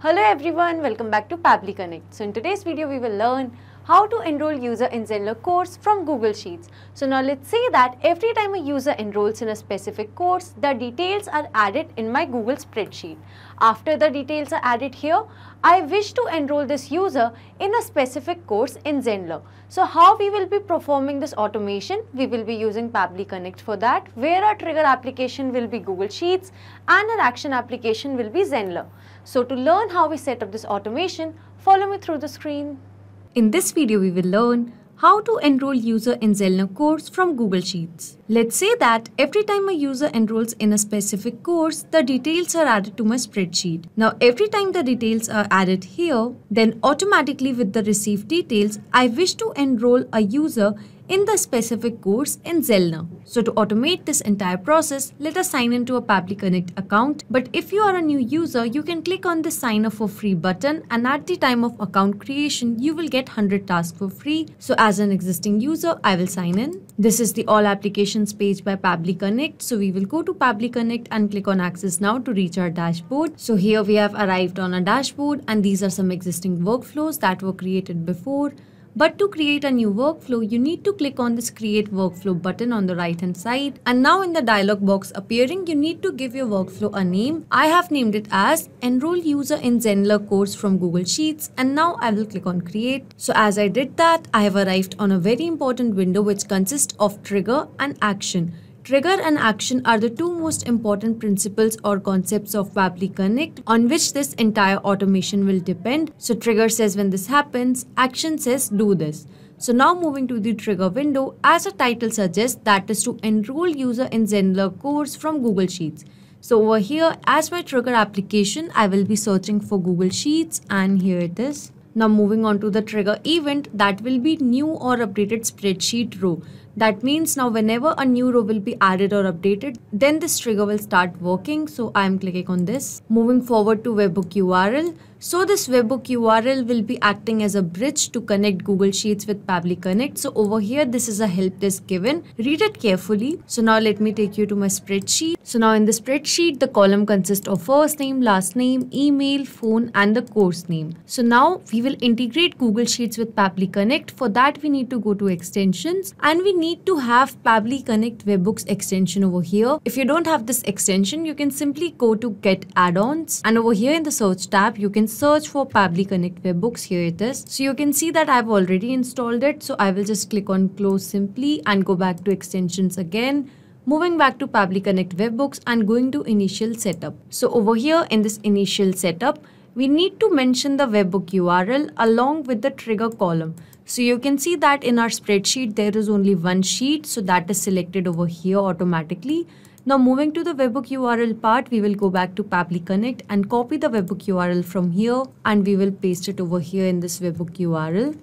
Hello everyone, welcome back to Pabbly Connect. So in today's video we will learn how to enroll user in Zenler course from Google Sheets. So now let's say that every time a user enrolls in a specific course, the details are added in my Google spreadsheet. After the details are added here, I wish to enroll this user in a specific course in Zenler. So how we will be performing this automation? We will be using Pabbly Connect for that, where our trigger application will be Google Sheets and our action application will be Zenler. So to learn how we set up this automation, follow me through the screen. In this video, we will learn how to enroll user in Zenler course from Google Sheets. Let's say that every time a user enrolls in a specific course, the details are added to my spreadsheet. Now, every time the details are added here, then automatically with the received details, I wish to enroll a user in the specific course in Zenler. So to automate this entire process, let us sign into a Pabbly Connect account. But if you are a new user, you can click on the sign up for free button, and at the time of account creation, you will get 100 tasks for free. So as an existing user, I will sign in. This is the all applications page by Pabbly Connect. So we will go to Pabbly Connect and click on access now to reach our dashboard. So here we have arrived on our dashboard, and these are some existing workflows that were created before. But to create a new workflow, you need to click on this create workflow button on the right hand side. And now in the dialog box appearing, you need to give your workflow a name. I have named it as enroll user in Zenler course from Google Sheets. And now I will click on create. So as I did that, I have arrived on a very important window which consists of trigger and action. Trigger and action are the two most important principles or concepts of Pabbly Connect on which this entire automation will depend. So trigger says when this happens, action says do this. So now moving to the trigger window, as the title suggests, that is to enroll user in Zenler course from Google Sheets. So over here, as my trigger application, I will be searching for Google Sheets, and here it is. Now moving on to the trigger event, that will be new or updated spreadsheet row. That means now whenever a new row will be added or updated, then this trigger will start working. So I am clicking on this. Moving forward to webhook URL. So this webhook URL will be acting as a bridge to connect Google Sheets with Pabbly Connect. So over here, this is a help desk given. Read it carefully. So now let me take you to my spreadsheet. So now in the spreadsheet, the column consists of first name, last name, email, phone, and the course name. So now we will integrate Google Sheets with Pabbly Connect. For that, we need to go to extensions, and we need to have Pabbly Connect webhooks extension over here. If you don't have this extension, you can simply go to get add-ons, and over here in the search tab, you can search for Pabbly Connect webhooks. Here it is. So you can see that I've already installed it. So I will just click on close simply and go back to extensions again. Moving back to Pabbly Connect webhooks and going to initial setup. So over here in this initial setup, we need to mention the webhook URL along with the trigger column. So you can see that in our spreadsheet, there is only one sheet. So that is selected over here automatically. Now moving to the webhook URL part, we will go back to Pabbly Connect and copy the webhook URL from here, and we will paste it over here in this webhook URL.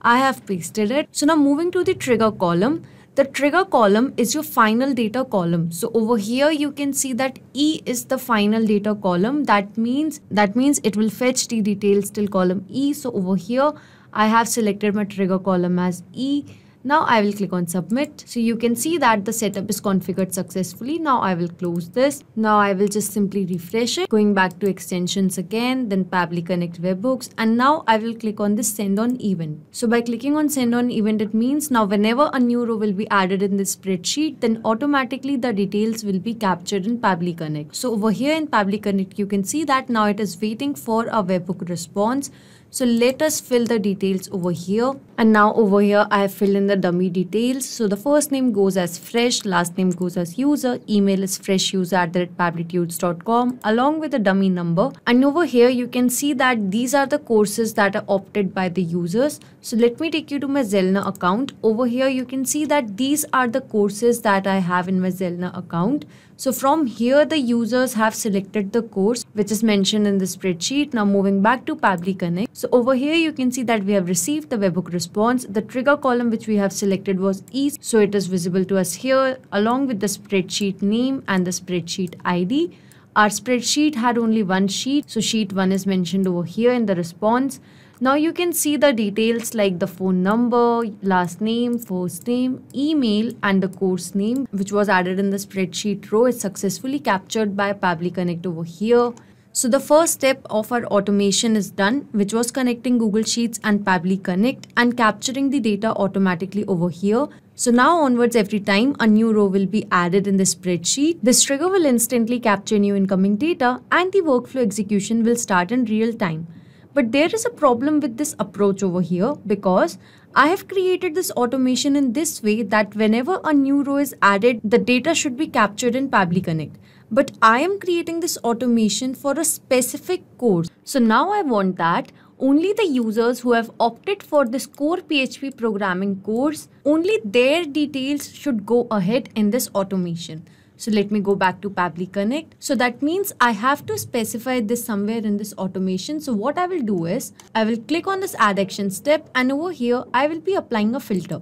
I have pasted it. So now moving to the trigger column. The trigger column is your final data column. So over here, you can see that E is the final data column. That means it will fetch the details till column E. So over here, I have selected my trigger column as E. Now I will click on submit. So you can see that the setup is configured successfully. Now I will close this. Now I will just simply refresh it. Going back to extensions again, then Pabbly Connect webhooks. And now I will click on this send on event. So by clicking on send on event, it means now whenever a new row will be added in this spreadsheet, then automatically the details will be captured in Pabbly Connect. So over here in Pabbly Connect, you can see that now it is waiting for a webhook response. So let us fill the details over here. And now over here, I have filled in the dummy details. So the first name goes as fresh, last name goes as user, email is freshuser@pabblytudes.com along with a dummy number. And over here, you can see that these are the courses that are opted by the users. So let me take you to my Zenler account. Over here, you can see that these are the courses that I have in my Zenler account. So from here, the users have selected the course which is mentioned in the spreadsheet. Now moving back to Pabbly Connect. So over here, you can see that we have received the webhook response. The trigger column which we have selected was E. So it is visible to us here along with the spreadsheet name and the spreadsheet ID. Our spreadsheet had only one sheet. So sheet 1 is mentioned over here in the response. Now you can see the details like the phone number, last name, first name, email, and the course name which was added in the spreadsheet row is successfully captured by Pabbly Connect over here. So the first step of our automation is done, which was connecting Google Sheets and Pabbly Connect and capturing the data automatically over here. So now onwards, every time a new row will be added in the spreadsheet, this trigger will instantly capture new incoming data and the workflow execution will start in real time. But there is a problem with this approach over here because I have created this automation in this way that whenever a new row is added, the data should be captured in Pabbly Connect. But I am creating this automation for a specific course. So now I want that only the users who have opted for this core PHP programming course, only their details should go ahead in this automation. So let me go back to Pabbly Connect. So that means I have to specify this somewhere in this automation. So what I will do is I will click on this add action step and over here I will be applying a filter.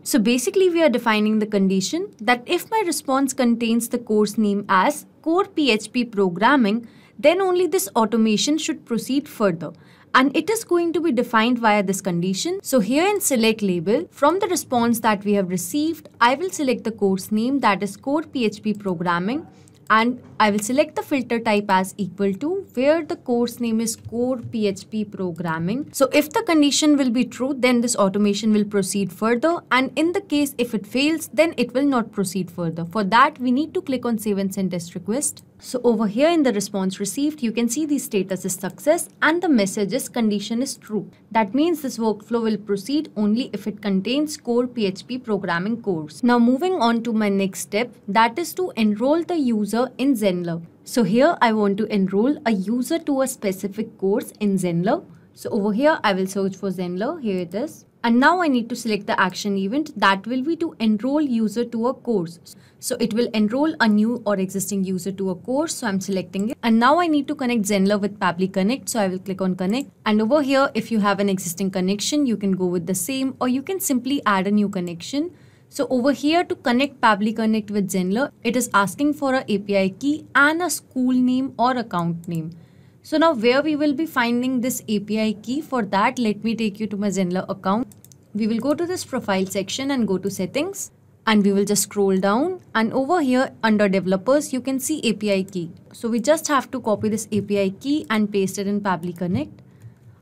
So basically we are defining the condition that if my response contains the course name as core PHP programming, then only this automation should proceed further. And it is going to be defined via this condition. So here in select label, from the response that we have received, I will select the course name, that is core PHP programming, and I will select the filter type as equal to where the course name is core PHP programming. So if the condition will be true, then this automation will proceed further, and in the case if it fails, then it will not proceed further. For that we need to click on save and send test request. So over here in the response received, you can see the status is success and the message is condition is true. That means this workflow will proceed only if it contains core PHP programming course. Now moving on to my next step, that is to enroll the user in Zenler. So here I want to enroll a user to a specific course in Zenler. So over here I will search for Zenler, here it is. And now I need to select the action event that will be to enroll user to a course. So it will enroll a new or existing user to a course. So I'm selecting it. And now I need to connect Zenler with Pabbly Connect. So I will click on connect. And over here, if you have an existing connection, you can go with the same or you can simply add a new connection. So over here to connect Pabbly Connect with Zenler, it is asking for an API key and a school name or account name. So now where we will be finding this API key, for that let me take you to my Zenler account. We will go to this profile section and go to settings and we will just scroll down, and over here under developers you can see API key. So we just have to copy this API key and paste it in Pabbly Connect.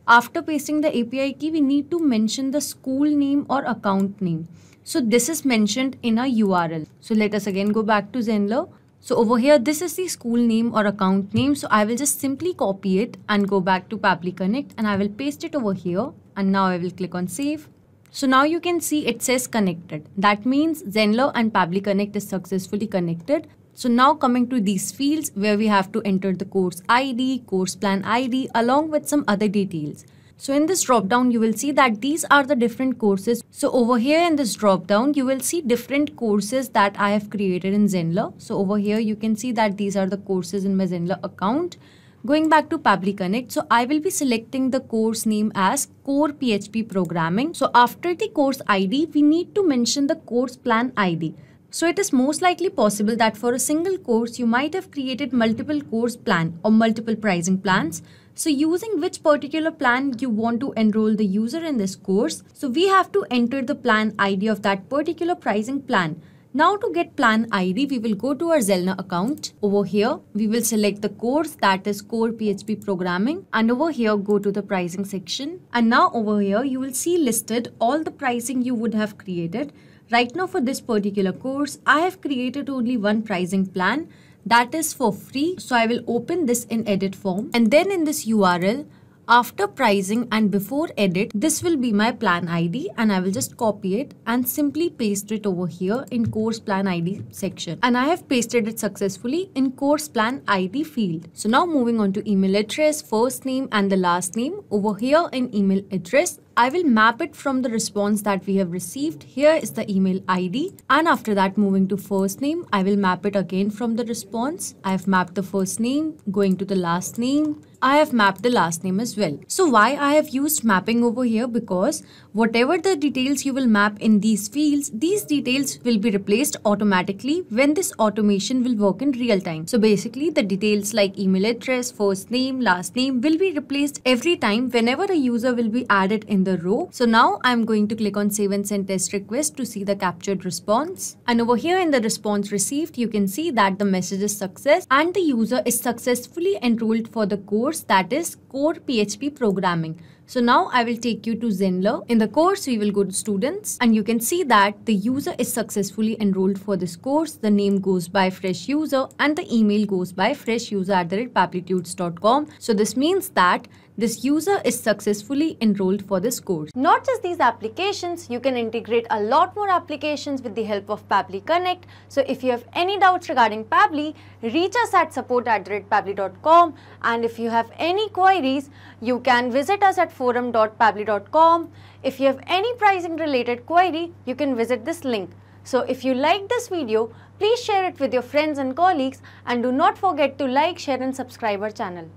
After pasting the API key, we need to mention the school name or account name. So this is mentioned in a URL. So let us again go back to Zenler. So over here, this is the school name or account name. So I will just simply copy it and go back to Pabbly Connect and I will paste it over here. And now I will click on save. So now you can see it says connected. That means Zenler and Pabbly Connect is successfully connected. So now coming to these fields where we have to enter the course ID, course plan ID along with some other details. So in this drop down, you will see that these are the different courses. So over here in this drop down, you will see different courses that I have created in Zenler. So over here, you can see that these are the courses in my Zenler account. Going back to Pabbly Connect, so I will be selecting the course name as core PHP programming. So after the course ID, we need to mention the course plan ID. So it is most likely possible that for a single course, you might have created multiple course plan or multiple pricing plans. So using which particular plan you want to enroll the user in this course, so we have to enter the plan ID of that particular pricing plan. Now to get plan ID, we will go to our Zenler account. Over here, we will select the course that is core PHP programming, and over here go to the pricing section. And now over here, you will see listed all the pricing you would have created. Right now for this particular course, I have created only one pricing plan. That is for free. So I will open this in edit form, and then in this URL, after pricing and before edit, this will be my plan ID, and I will just copy it and simply paste it over here in course plan ID section. And I have pasted it successfully in course plan ID field. So now moving on to email address, first name and the last name. Over here in email address, I will map it from the response that we have received. Here is the email ID, and after that moving to first name, I will map it again from the response. I have mapped the first name, going to the last name, I have mapped the last name as well. So why I have used mapping over here? Because whatever the details you will map in these fields, these details will be replaced automatically when this automation will work in real time. So basically the details like email address, first name, last name will be replaced every time whenever a user will be added in the row. So now I'm going to click on save and send test request to see the captured response. And over here in the response received, you can see that the message is success and the user is successfully enrolled for the course, that is Core PHP Programming. So now I will take you to Zenler. In the course, we will go to students and you can see that the user is successfully enrolled for this course. The name goes by fresh user and the email goes by freshuser@pabblytudes.com. So this means that this user is successfully enrolled for this course. Not just these applications, you can integrate a lot more applications with the help of Pabbly Connect. So if you have any doubts regarding Pabbly, reach us at support@pabbly.com, and if you have any queries, you can visit us at forum.pabbly.com. If you have any pricing related query, you can visit this link. So if you like this video, please share it with your friends and colleagues, and do not forget to like, share and subscribe our channel.